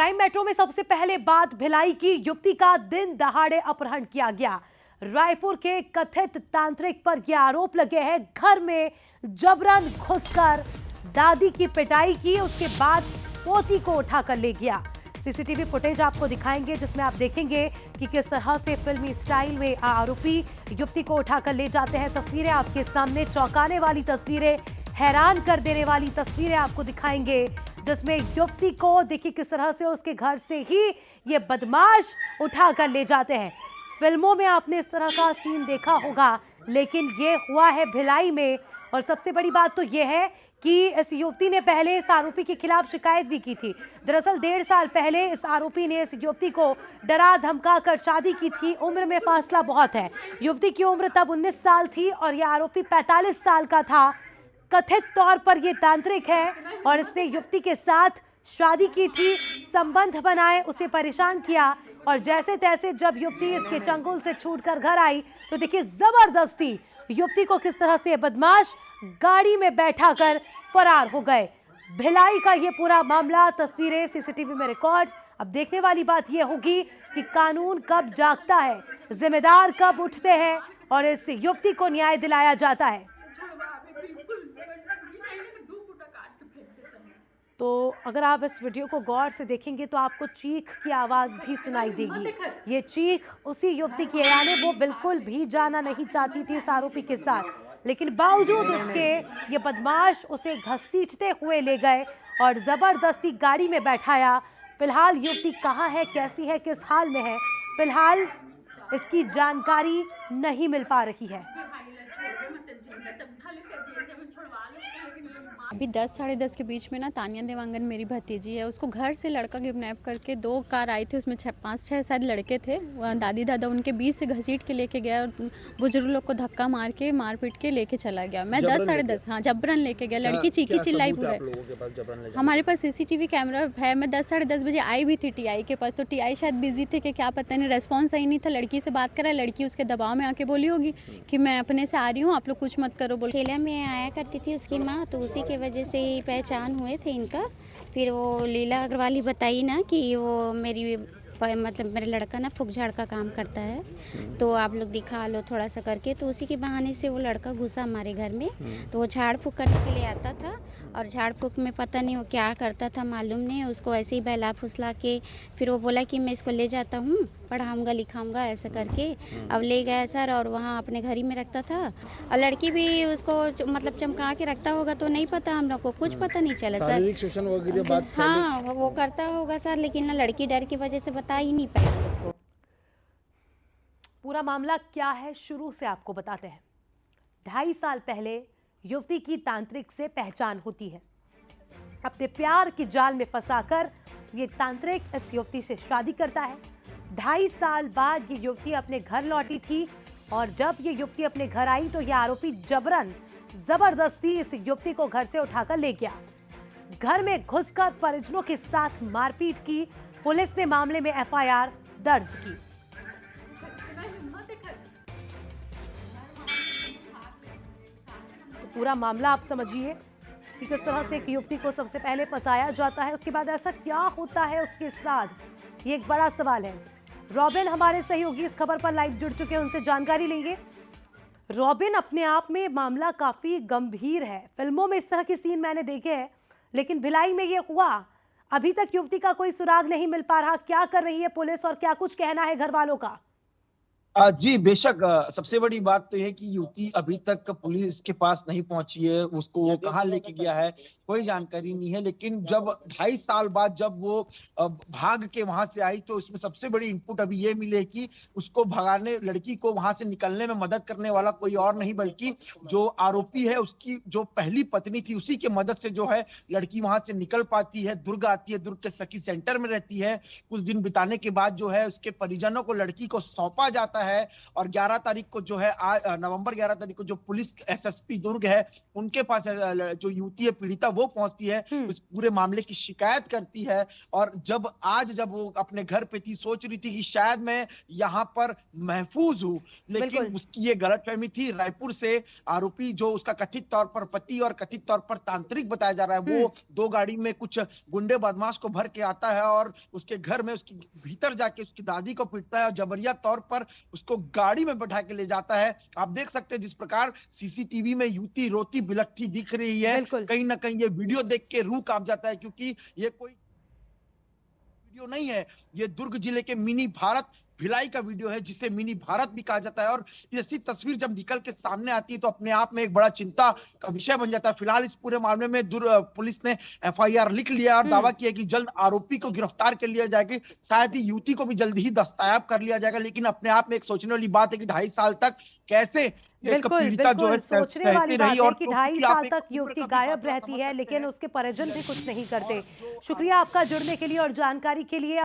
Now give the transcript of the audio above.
Prime metro में सबसे पहले बात भिलाई की युवती का दिन दहाड़े अपहरण किया गया। रायपुर के कथित तांत्रिक पर यह आरोप लगे हैं घर में जबरन घुसकर दादी की पिटाई की, उसके बाद पोती को उठाकर ले गया। सीसीटीवी फुटेज आपको दिखाएंगे जिसमें आप देखेंगे कि किस तरह से फिल्मी स्टाइल में आरोपी युवती को उठाकर ले जाते हैं। तस्वीरें आपके सामने, चौंकाने वाली तस्वीरें, हैरान कर देने वाली तस्वीरें आपको दिखाएंगे जिसमें युवती को देखिए किस तरह से उसके घर से ही ये बदमाश उठाकर ले जाते हैं। फिल्मों में आपने इस तरह का सीन देखा होगा, लेकिन ये हुआ है भिलाई में। और सबसे बड़ी बात तो ये है कि इस युवती ने पहले इस आरोपी के खिलाफ शिकायत भी की थी। दरअसल 1.5 साल पहले इस आरोपी ने इस युवती को डरा धमका कर शादी की थी। उम्र में फासला बहुत है, युवती की उम्र तब 19 साल थी और यह आरोपी 45 साल का था। कथित तौर पर यह तांत्रिक है और इसने युवती के साथ शादी की थी, संबंध बनाए, उसे परेशान किया और जैसे तैसे जब युवती इसके चंगुल से छूटकर घर आई तो देखिए जबरदस्ती युवती को किस तरह से बदमाश गाड़ी में बैठाकर फरार हो गए। भिलाई का ये पूरा मामला, तस्वीरें सीसीटीवी में रिकॉर्ड। अब देखने वाली बात यह होगी कि कानून कब जागता है, जिम्मेदार कब उठते हैं और इस युवती को न्याय दिलाया जाता है। तो अगर आप इस वीडियो को गौर से देखेंगे तो आपको चीख की आवाज भी सुनाई देगी। ये चीख उसी युवती की है, यानी वो बिल्कुल भी जाना नहीं चाहती थी इस आरोपी के साथ, लेकिन बावजूद इसके ये बदमाश उसे घसीटते हुए ले गए और जबरदस्ती गाड़ी में बैठाया। फिलहाल युवती कहाँ है, कैसी है, किस हाल में है, फिलहाल इसकी जानकारी नहीं मिल पा रही है। अभी 10 साढ़े 10 के बीच में ना तानिया देवांगन मेरी भतीजी है, उसको घर से लड़का किडनैप करके 2 कार आई थी, उसमें 5-6 शायद लड़के थे। दादी दादा उनके बीच से घसीट के लेके गया और बुजुर्ग लोग को धक्का मार पीट के लेके चला गया। मैं 10 साढ़े 10 हाँ जबरन लेके गया। लड़की चीखी चिल्लाई पूरे। हमारे पास सीसीटीवी कैमरा है। मैं 10 साढ़े 10 बजे आई भी थी टीआई के पास, तो टीआई शायद बिजी थे कि क्या पता नहीं, रेस्पॉन्स सही नहीं था। लड़की से बात करा, लड़की उसके दबाव में आके बोली होगी कि मैं अपने से आ रही हूँ, आप लोग कुछ मत करो। खेला में आया करती थी उसकी माँ, तो उसी के वजह से ही पहचान हुए थे इनका। फिर वो लीला अग्रवाल ही बताई ना कि वो मतलब मेरा लड़का ना फूक झाड़ का काम करता है, तो आप लोग दिखा लो थोड़ा सा करके। तो उसी के बहाने से वो लड़का घुसा हमारे घर में। तो वो झाड़ फूक करने के लिए आता था और झाड़ फूक में पता नहीं वो क्या करता था, मालूम नहीं। उसको ऐसे ही बहला फुसला के फिर वो बोला कि मैं इसको ले जाता हूँ, पढ़ाऊँगा लिखाऊँगा ऐसा करके। अब ले गया सर और वहाँ अपने घर ही में रखता था। और लड़की भी उसको मतलब चमका के रखता होगा, तो नहीं पता, हम लोग को कुछ पता नहीं चला सर। शारीरिक शोषण वगैरह बात हाँ वो करता होगा सर, लेकिन ना लड़की डर की वजह से बता ही नहीं पाई हम लोग को। पूरा मामला क्या है शुरू से आपको बताते हैं। 2.5 साल पहले युवती की तांत्रिक से पहचान होती है। अपने प्यार की जाल में फंसाकर ये तांत्रिक इस युवती से शादी करता है। 2.5 साल बाद ये युवती अपने घर लौटी थी और जब ये युवती अपने घर आई तो यह आरोपी जबरदस्ती इस युवती को घर से उठाकर ले गया। घर में घुसकर परिजनों के साथ मारपीट की। पुलिस ने मामले में एफआईआर दर्ज की। तो पूरा मामला आप समझिए कि किस तरह से एक युवती को सबसे पहले फंसाया जाता है, उसके बाद ऐसा क्या होता है उसके साथ, ये एक बड़ा सवाल है। रॉबिन हमारे सहयोगी इस खबर पर लाइव जुड़ चुके हैं, उनसे जानकारी लेंगे। रॉबिन, अपने आप में मामला काफी गंभीर है। फिल्मों में इस तरह के सीन मैंने देखे हैं, लेकिन भिलाई में ये हुआ। अभी तक युवती का कोई सुराग नहीं मिल पा रहा। क्या कर रही है पुलिस और क्या कुछ कहना है घर वालों का? जी बेशक, सबसे बड़ी बात तो है कि युवती अभी तक पुलिस के पास नहीं पहुंची है। उसको वो कहाँ लेके गया है कोई जानकारी नहीं है। लेकिन जब 2.5 साल बाद जब वो भाग के वहां से आई तो इसमें सबसे बड़ी इनपुट अभी ये मिले कि उसको भगाने, लड़की को वहां से निकलने में मदद करने वाला कोई और नहीं बल्कि जो आरोपी है उसकी जो पहली पत्नी थी, उसी की मदद से जो है लड़की वहां से निकल पाती है। दुर्ग आती है, दुर्ग के सखी सेंटर में रहती है। कुछ दिन बिताने के बाद जो है उसके परिजनों को लड़की को सौंपा जाता जाता है और 11 तारीख को जो है नवंबर 11 तारीख को जो पुलिस एसएसपी दुर्ग है उनके पास जो युवती है पीड़िता वो पहुंचती है, उस पूरे मामले की शिकायत करती है। और जब वो अपने घर पे थी, सोच रही थी कि शायद मैं यहाँ पर महफूज हूँ, लेकिन उसकी ये गलतफहमी थी। रायपुर से आरोपी जो उसका कथित तौर पर पति और कथित तौर पर तांत्रिक बताया जा रहा है, वो 2 गाड़ी में कुछ गुंडे बदमाश को भर के आता है और उसके घर में उसकी भीतर जाके उसकी दादी को पीटता है और जबरिया तौर पर उसको गाड़ी में बैठा के ले जाता है। आप देख सकते हैं जिस प्रकार सीसीटीवी में युवती रोती बिलखती दिख रही है, कहीं ना कहीं ये वीडियो देख के रूह कांप जाता है, क्योंकि ये कोई वीडियो नहीं है, ये दुर्ग जिले के मिनी भारत भिलाई का वीडियो है, जिसे मिनी भारत भी कहा जाता है। और ऐसी तस्वीर जब निकल के सामने आती है तो अपने आप में एक बड़ा चिंता का विषय बन जाता है। फिलहाल इस पूरे मामले में पुलिस ने एफआईआर लिख लिया और दावा किया कि जल्द आरोपी को गिरफ्तार कर लिया जाएगा, शायद ही युवती को भी जल्द ही दस्तयाब कर लिया जाएगा। लेकिन अपने आप में एक सोचने वाली बात है कि 2.5 साल तक कैसे एक पीड़िता जो है सोचने वाली बात है कि 2.5 साल तक एक युवती गायब रहती है, लेकिन उसके परिजन भी कुछ नहीं करते। शुक्रिया आपका जुड़ने के लिए और जानकारी के लिए।